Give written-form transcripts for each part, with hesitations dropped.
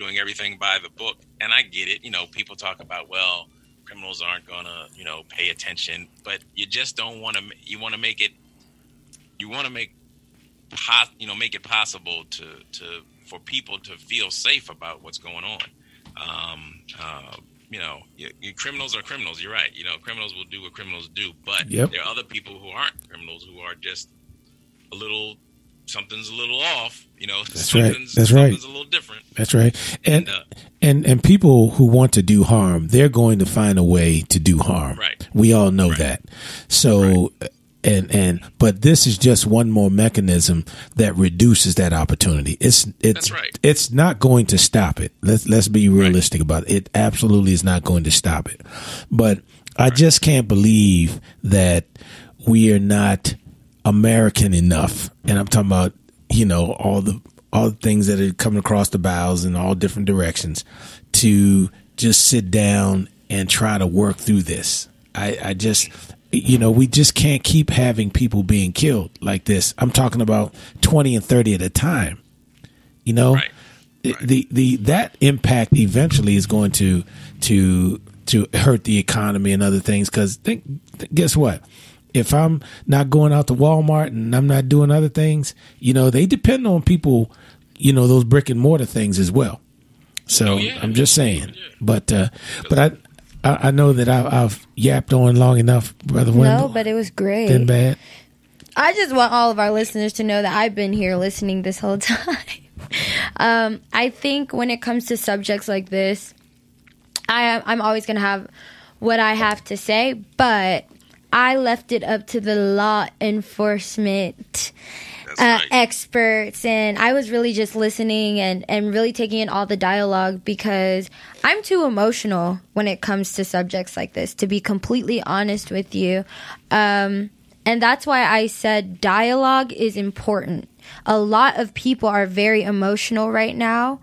doing everything by the book. And I get it. People talk about, well, criminals aren't going to, pay attention. But you just don't want to. You want to make it. You want to make it possible for people to feel safe about what's going on. Criminals are criminals. You're right. Criminals will do what criminals do, but there are other people who aren't criminals who are just something's a little off. That's right. Something's a little different. That's right. And people who want to do harm, they're going to find a way to do harm. Right. We all know that. So. Right. But this is just one more mechanism that reduces that opportunity. That's right. It's not going to stop it. Let's be realistic about it. It absolutely is not going to stop it. But I just can't believe that we are not American enough. And I'm talking about, all the things that are coming across the bows in all different directions to just sit down and try to work through this. I just we just can't keep having people being killed like this. I'm talking about 20 and 30 at a time. Right. That impact eventually is going to hurt the economy and other things. Because guess what? If I'm not going out to Walmart and I'm not doing other things, they depend on people, those brick and mortar things as well. So I'm just saying, but I know that I've yapped on long enough, Brother Wendell. No, but it was great. Been bad. I just want all of our listeners to know that I've been here listening this whole time. I think when it comes to subjects like this, I'm always going to have what I have to say, but I left it up to the law enforcement experts, and I was really just listening and really taking in all the dialogue because I'm too emotional when it comes to subjects like this, to be completely honest with you. And that's why I said dialogue is important. A lot of people are very emotional right now,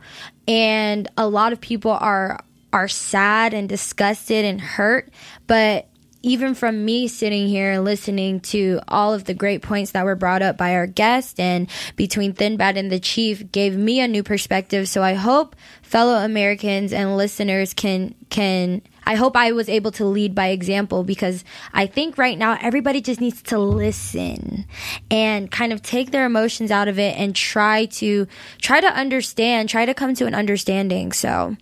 and a lot of people are sad and disgusted and hurt, but even from me sitting here and listening to all of the great points that were brought up by our guest and between Thin Bad and the Chief gave me a new perspective. So I hope fellow Americans and listeners can I hope I was able to lead by example, because I think right now everybody just needs to listen and kind of take their emotions out of it and try to understand, try to come to an understanding. So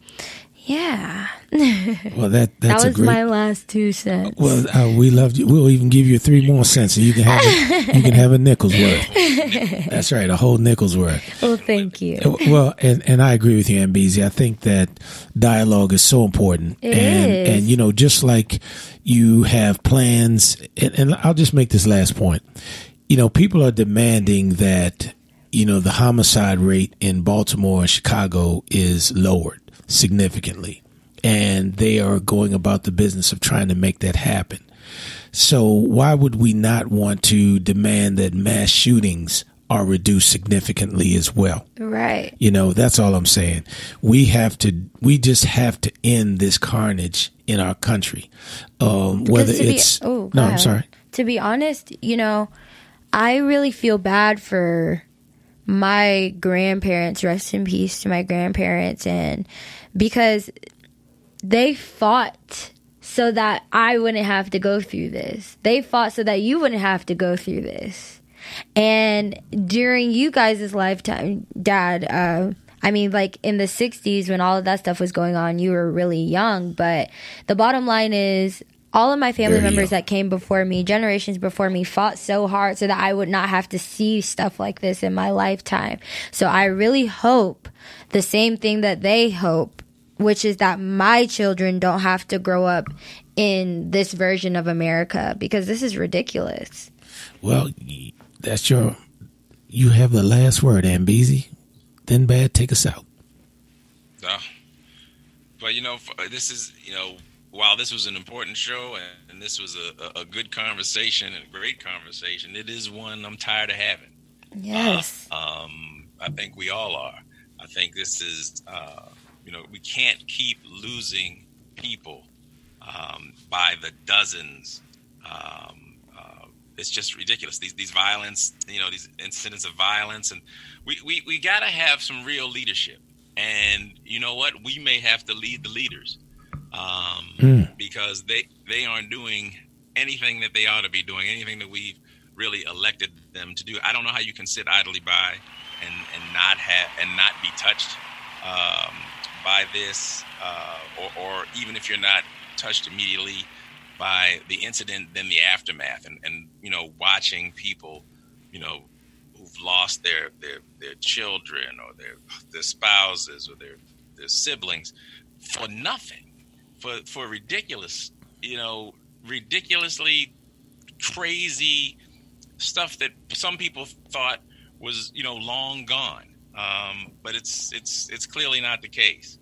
yeah. Well, that's that was my last 2 cents. Well, we loved you. We'll even give you 3 more cents, so you can have a nickel's worth. That's right, a whole nickel's worth. Well, thank you. Well, and I agree with you, Ambezi. I think that dialogue is so important. It is. And just like you have plans, and I'll just make this last point. People are demanding that the homicide rate in Baltimore and Chicago is lowered significantly, and they are going about the business of trying to make that happen. So why would we not want to demand that mass shootings are reduced significantly as well? Right. That's all I'm saying. We just have to end this carnage in our country. Whether it's I'm sorry. To be honest, I really feel bad for my grandparents. Rest in peace to my grandparents. And because they fought so that I wouldn't have to go through this. They fought so that you wouldn't have to go through this. And during you guys' lifetime, Dad, like in the 60s when all of that stuff was going on, you were really young. But the bottom line is, all of my family members that came before me, generations before me, fought so hard so that I would not have to see stuff like this in my lifetime. So I really hope the same thing that they hope, which is that my children don't have to grow up in this version of America, because this is ridiculous. Well, you have the last word, Ambezi. Then Bad, take us out. But this is, while this was an important show and this was a good conversation and a great conversation, it is one I'm tired of having. Yes. I think we all are. I think this is, we can't keep losing people by the dozens. It's just ridiculous. These violence, these incidents of violence, and we got to have some real leadership. And you know what? We may have to lead the leaders because they aren't doing anything that they ought to be doing, anything that we've really elected them to do. I don't know how you can sit idly by and not be touched by this, or even if you're not touched immediately by the incident, then the aftermath, and you know, watching people, you know, who've lost their children or their spouses or their siblings for nothing, for ridiculous, you know, ridiculously crazy stuff that some people thought was, you know, long gone. But it's clearly not the case.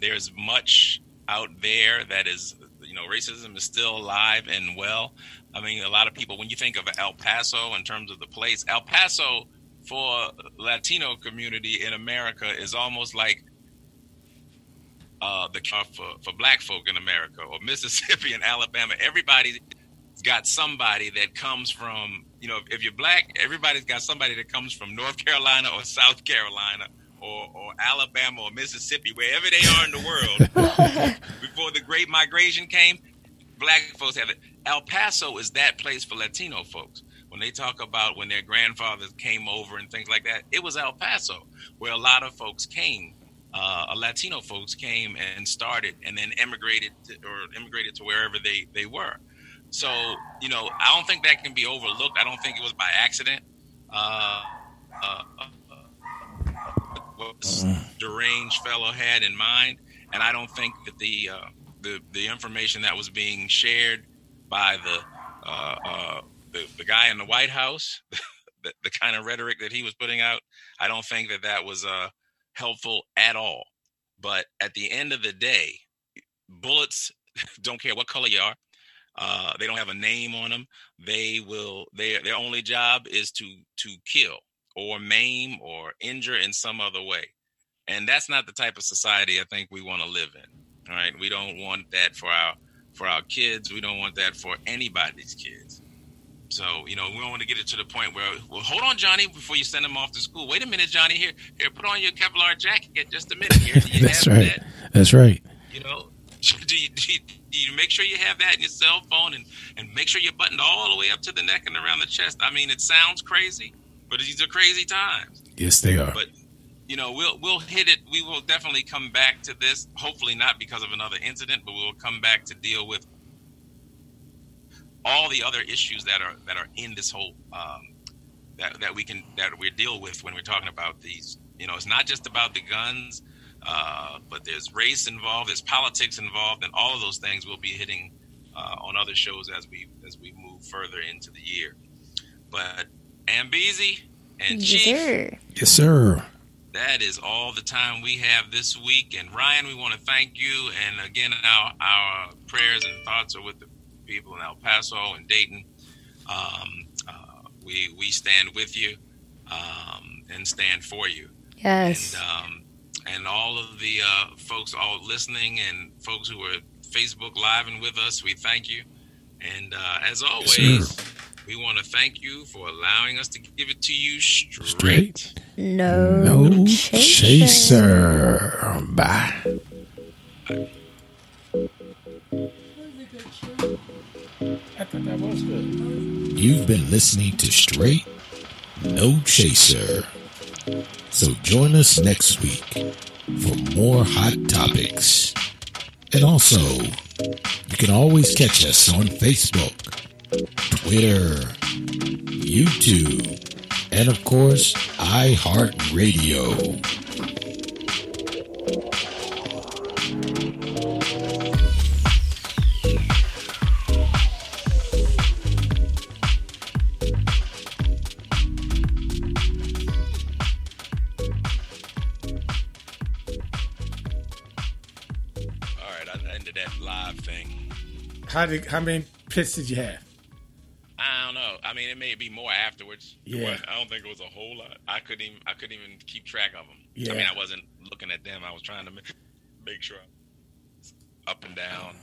There's much out there that is, you know, racism is still alive and well. I mean, a lot of people, when you think of El Paso in terms of the place, El Paso for Latino community in America is almost like for black folk in America, or Mississippi and Alabama. Everybody's got somebody that comes from, you know, if you're black, everybody's got somebody that comes from North Carolina or South Carolina or Alabama or Mississippi, wherever they are in the world. Before the Great Migration came, black folks have it. El Paso is that place for Latino folks. When they talk about when their grandfathers came over and things like that, it was El Paso where a lot of folks came. Latino folks came and started, and then immigrated to wherever they were. So, you know, I don't think that can be overlooked. I don't think it was by accident. What this deranged fellow had in mind, and I don't think that the information that was being shared by the guy in the White House, the kind of rhetoric that he was putting out, I don't think that was helpful at all. But at the end of the day, bullets don't care what color you are. They don't have a name on them. Their only job is to kill or maim or injure in some other way. And that's not the type of society I think we want to live in. All right. We don't want that for our kids. We don't want that for anybody's kids. So, you know, we don't want to get it to the point where, well, hold on, Johnny, before you send them off to school. Wait a minute, Johnny, here, put on your Kevlar jacket just a minute here. That's right. That's right. You know, do you make sure you have that in your cell phone and make sure you're buttoned all the way up to the neck and around the chest? I mean, it sounds crazy, but these are crazy times. Yes, they are. But, you know, we'll hit it. We will definitely come back to this, hopefully not because of another incident, but we'll come back to deal with all the other issues that are in this whole that we deal with when we're talking about these. You know, it's not just about the guns, but there's race involved, there's politics involved, and all of those things we'll be hitting on other shows as we move further into the year. But Ambezi and Chief, yes, sir. That is all the time we have this week. And Ryan, we want to thank you. And again, our prayers and thoughts are with the people in El Paso and Dayton. We stand with you and stand for you. Yes. And all of the folks all listening and folks who are Facebook Living with us, we thank you. And as always, yes, we want to thank you for allowing us to give it to you straight. No chaser. Bye. I thought that was good. You've been listening to Straight No Chaser. So join us next week for more hot topics. And also, you can always catch us on Facebook, Twitter, YouTube, and of course, iHeartRadio. How many pits did you have? I don't know. I mean, it may be more afterwards. Yeah. I don't think it was a whole lot. I couldn't even keep track of them. Yeah. I mean, I wasn't looking at them. I was trying to make sure I was up and down.